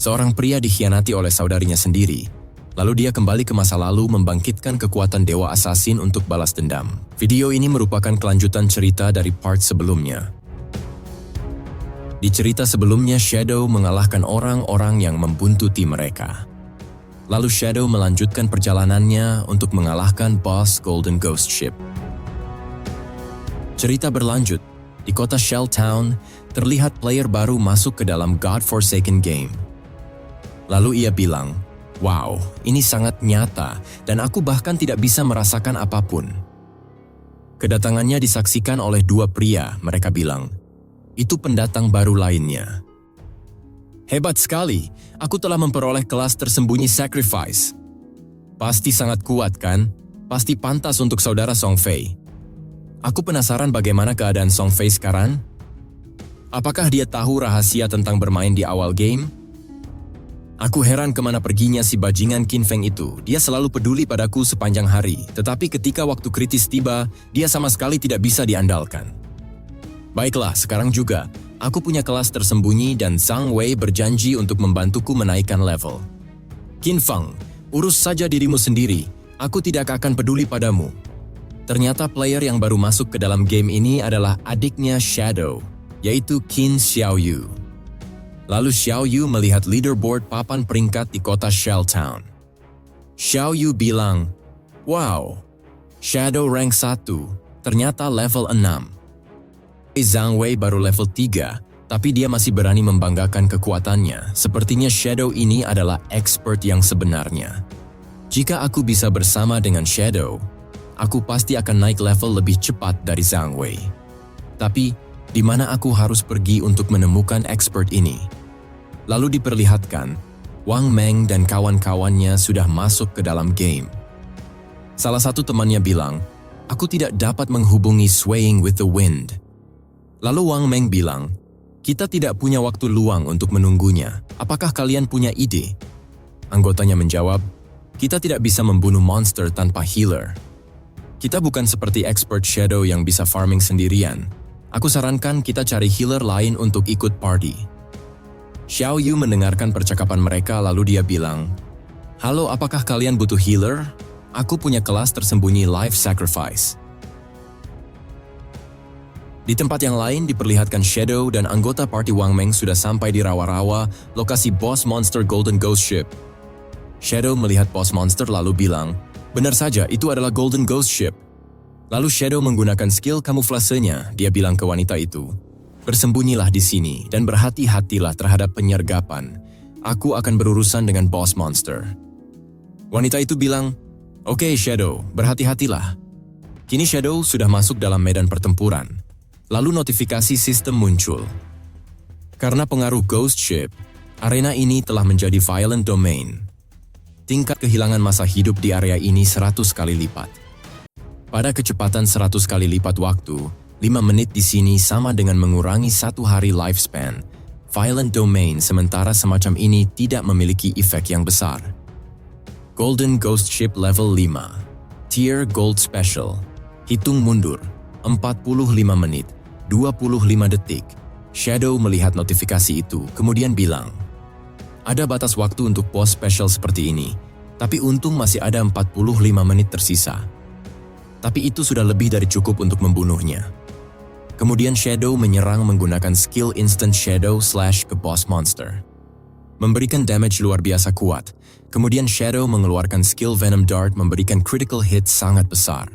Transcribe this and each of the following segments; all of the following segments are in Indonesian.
Seorang pria dikhianati oleh saudarinya sendiri, lalu dia kembali ke masa lalu membangkitkan kekuatan dewa asasin untuk balas dendam. Video ini merupakan kelanjutan cerita dari part sebelumnya. Di cerita sebelumnya, Shadow mengalahkan orang-orang yang membuntuti mereka. Lalu Shadow melanjutkan perjalanannya untuk mengalahkan boss Golden Ghost Ship. Cerita berlanjut, di kota Shell Town, terlihat player baru masuk ke dalam God-Forsaken game. Lalu ia bilang, "Wow, ini sangat nyata dan aku bahkan tidak bisa merasakan apapun." Kedatangannya disaksikan oleh dua pria, mereka bilang, "Itu pendatang baru lainnya." "Hebat sekali, aku telah memperoleh kelas tersembunyi Sacrifice." "Pasti sangat kuat kan? Pasti pantas untuk saudara Song Fei." "Aku penasaran bagaimana keadaan Song Fei sekarang? Apakah dia tahu rahasia tentang bermain di awal game? Aku heran kemana perginya si bajingan Qin Feng itu. Dia selalu peduli padaku sepanjang hari, tetapi ketika waktu kritis tiba, dia sama sekali tidak bisa diandalkan." "Baiklah, sekarang juga, aku punya kelas tersembunyi dan Zhang Wei berjanji untuk membantuku menaikkan level." "Qin Feng, urus saja dirimu sendiri, aku tidak akan peduli padamu." Ternyata player yang baru masuk ke dalam game ini adalah adiknya Shadow, yaitu Qin Xiaoyu. Lalu Xiaoyu melihat leaderboard papan peringkat di kota Shell Town. Xiaoyu bilang, "Wow, Shadow rank 1, ternyata level 6. Zhang Wei baru level 3, tapi dia masih berani membanggakan kekuatannya. Sepertinya Shadow ini adalah expert yang sebenarnya. Jika aku bisa bersama dengan Shadow, aku pasti akan naik level lebih cepat dari Zhang Wei. Tapi, di mana aku harus pergi untuk menemukan expert ini?" Lalu diperlihatkan, Wang Meng dan kawan-kawannya sudah masuk ke dalam game. Salah satu temannya bilang, "Aku tidak dapat menghubungi Swaying with the Wind." Lalu Wang Meng bilang, "Kita tidak punya waktu luang untuk menunggunya. Apakah kalian punya ide?" Anggotanya menjawab, "Kita tidak bisa membunuh monster tanpa healer. Kita bukan seperti expert Shadow yang bisa farming sendirian. Aku sarankan kita cari healer lain untuk ikut party." Xiaoyu mendengarkan percakapan mereka lalu dia bilang, "Halo, apakah kalian butuh healer? Aku punya kelas tersembunyi Life Sacrifice." Di tempat yang lain diperlihatkan Shadow dan anggota party Wang Meng sudah sampai di rawa-rawa, lokasi boss monster Golden Ghost Ship. Shadow melihat boss monster lalu bilang, "Benar saja, itu adalah Golden Ghost Ship." Lalu Shadow menggunakan skill kamuflasenya, dia bilang ke wanita itu, "Bersembunyilah di sini dan berhati-hatilah terhadap penyergapan. Aku akan berurusan dengan boss monster." Wanita itu bilang, "Oke, Shadow, berhati-hatilah." Kini Shadow sudah masuk dalam medan pertempuran. Lalu notifikasi sistem muncul. Karena pengaruh Ghost Ship, arena ini telah menjadi violent domain. Tingkat kehilangan masa hidup di area ini 100 kali lipat. Pada kecepatan 100 kali lipat waktu, 5 menit di sini sama dengan mengurangi 1 hari lifespan. Violent domain sementara semacam ini tidak memiliki efek yang besar. Golden Ghost Ship level 5. Tier Gold Special. Hitung mundur. 45 menit, 25 detik. Shadow melihat notifikasi itu, kemudian bilang, "Ada batas waktu untuk boss special seperti ini, tapi untung masih ada 45 menit tersisa." Tapi itu sudah lebih dari cukup untuk membunuhnya. Kemudian Shadow menyerang menggunakan skill Instant Shadow / ke boss monster. Memberikan damage luar biasa kuat. Kemudian Shadow mengeluarkan skill Venom Dart memberikan critical hit sangat besar.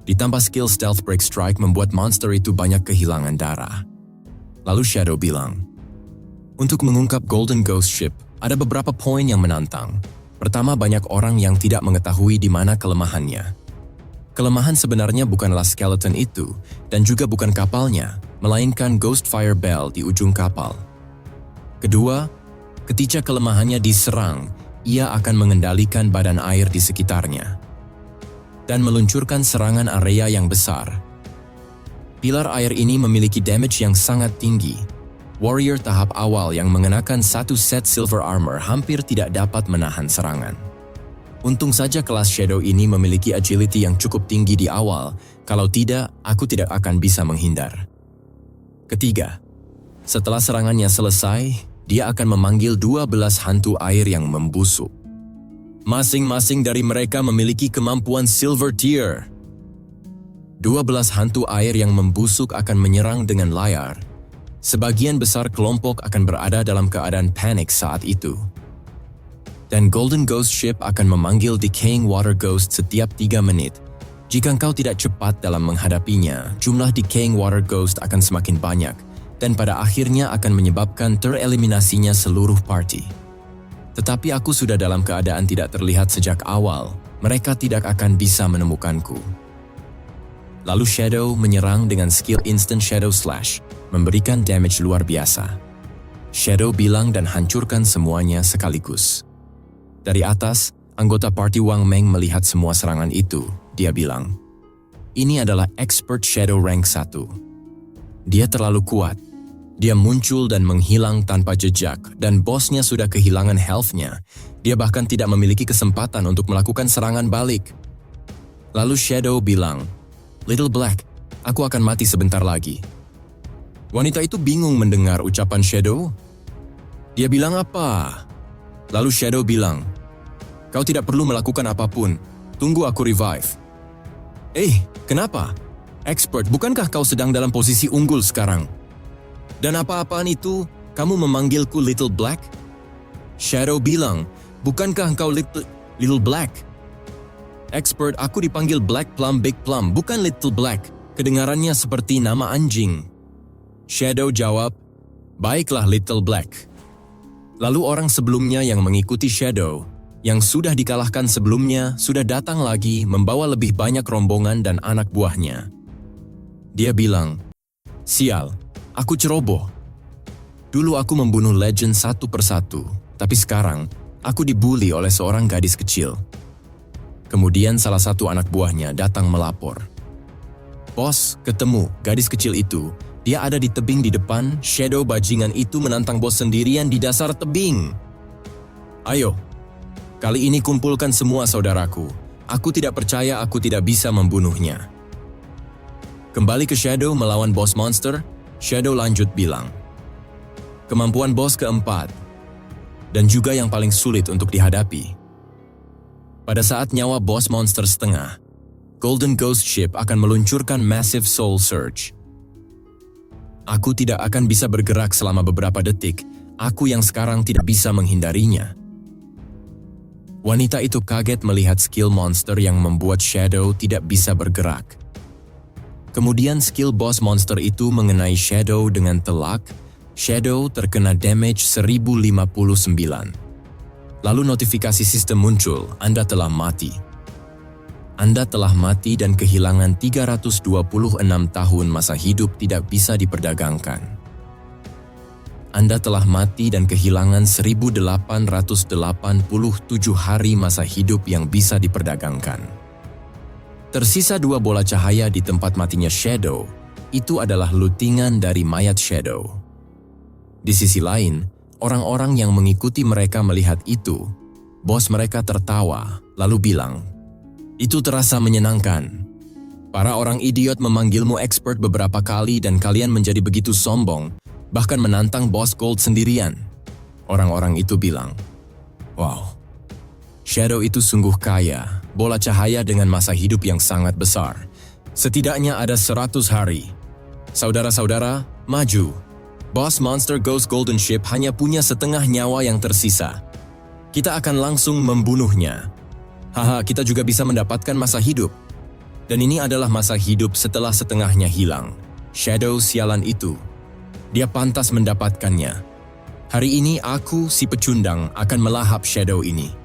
Ditambah skill Stealth Break Strike membuat monster itu banyak kehilangan darah. Lalu Shadow bilang, "Untuk mengungkap Golden Ghost Ship, ada beberapa poin yang menantang. Pertama, banyak orang yang tidak mengetahui di mana kelemahannya. Kelemahan sebenarnya bukanlah skeleton itu, dan juga bukan kapalnya, melainkan Ghost Fire Bell di ujung kapal. Kedua, ketika kelemahannya diserang, ia akan mengendalikan badan air di sekitarnya dan meluncurkan serangan area yang besar. Pilar air ini memiliki damage yang sangat tinggi. Warrior tahap awal yang mengenakan satu set silver armor hampir tidak dapat menahan serangan. Untung saja kelas Shadow ini memiliki agility yang cukup tinggi di awal, kalau tidak, aku tidak akan bisa menghindar." Ketiga, setelah serangannya selesai, dia akan memanggil 12 hantu air yang membusuk. Masing-masing dari mereka memiliki kemampuan Silver Tier. 12 hantu air yang membusuk akan menyerang dengan layar. Sebagian besar kelompok akan berada dalam keadaan panik saat itu. Dan Golden Ghost Ship akan memanggil Decaying Water Ghost setiap 3 menit. Jika engkau tidak cepat dalam menghadapinya, jumlah Decaying Water Ghost akan semakin banyak dan pada akhirnya akan menyebabkan tereliminasinya seluruh party. Tetapi aku sudah dalam keadaan tidak terlihat sejak awal. Mereka tidak akan bisa menemukanku. Lalu Shadow menyerang dengan skill Instant Shadow Slash, memberikan damage luar biasa. Shadow bilang dan hancurkan semuanya sekaligus. Dari atas, anggota party Wang Meng melihat semua serangan itu. Dia bilang, "Ini adalah Expert Shadow Rank 1. Dia terlalu kuat. Dia muncul dan menghilang tanpa jejak, dan bosnya sudah kehilangan health-nya. Dia bahkan tidak memiliki kesempatan untuk melakukan serangan balik." Lalu Shadow bilang, "Little Black, aku akan mati sebentar lagi." Wanita itu bingung mendengar ucapan Shadow. Dia bilang apa? Lalu Shadow bilang, "Kau tidak perlu melakukan apapun. Tunggu aku revive." Kenapa? Expert, bukankah kau sedang dalam posisi unggul sekarang? Dan apa-apaan itu, kamu memanggilku Little Black? Shadow bilang, "Bukankah engkau Little Black?" Expert, aku dipanggil Black Plum Big Plum, bukan Little Black. Kedengarannya seperti nama anjing. Shadow jawab, "Baiklah Little Black." Lalu orang sebelumnya yang mengikuti Shadow, yang sudah dikalahkan sebelumnya, sudah datang lagi membawa lebih banyak rombongan dan anak buahnya. Dia bilang, "Sial, aku ceroboh. Dulu aku membunuh legend satu persatu, tapi sekarang aku dibully oleh seorang gadis kecil." Kemudian salah satu anak buahnya datang melapor. "Bos, ketemu gadis kecil itu. Dia ada di tebing di depan. Shadow bajingan itu menantang bos sendirian di dasar tebing. Ayo, kali ini kumpulkan semua saudaraku. Aku tidak percaya aku tidak bisa membunuhnya." Kembali ke Shadow melawan bos monster, Shadow lanjut bilang, "Kemampuan bos keempat, dan juga yang paling sulit untuk dihadapi. Pada saat nyawa bos monster setengah, Golden Ghost Ship akan meluncurkan Massive Soul Surge. Aku tidak akan bisa bergerak selama beberapa detik, aku yang sekarang tidak bisa menghindarinya." Wanita itu kaget melihat skill monster yang membuat Shadow tidak bisa bergerak. Kemudian skill boss monster itu mengenai Shadow dengan telak. Shadow terkena damage 1059. Lalu notifikasi sistem muncul, "Anda telah mati. Anda telah mati dan kehilangan 326 tahun masa hidup tidak bisa diperdagangkan. Anda telah mati dan kehilangan 1887 hari masa hidup yang bisa diperdagangkan." Tersisa 2 bola cahaya di tempat matinya Shadow. Itu adalah lutingan dari mayat Shadow. Di sisi lain, orang-orang yang mengikuti mereka melihat itu. Bos mereka tertawa, lalu bilang, "Itu terasa menyenangkan. Para orang idiot memanggilmu expert beberapa kali dan kalian menjadi begitu sombong, bahkan menantang bos Gold sendirian." Orang-orang itu bilang, "Wow, Shadow itu sungguh kaya, bola cahaya dengan masa hidup yang sangat besar. Setidaknya ada 100 hari. Saudara-saudara, maju. Boss Monster Ghost Golden Ship hanya punya setengah nyawa yang tersisa. Kita akan langsung membunuhnya. Haha, kita juga bisa mendapatkan masa hidup. Dan ini adalah masa hidup setelah setengahnya hilang. Shadow sialan itu. Dia pantas mendapatkannya. Hari ini aku, si pecundang, akan melahap Shadow ini."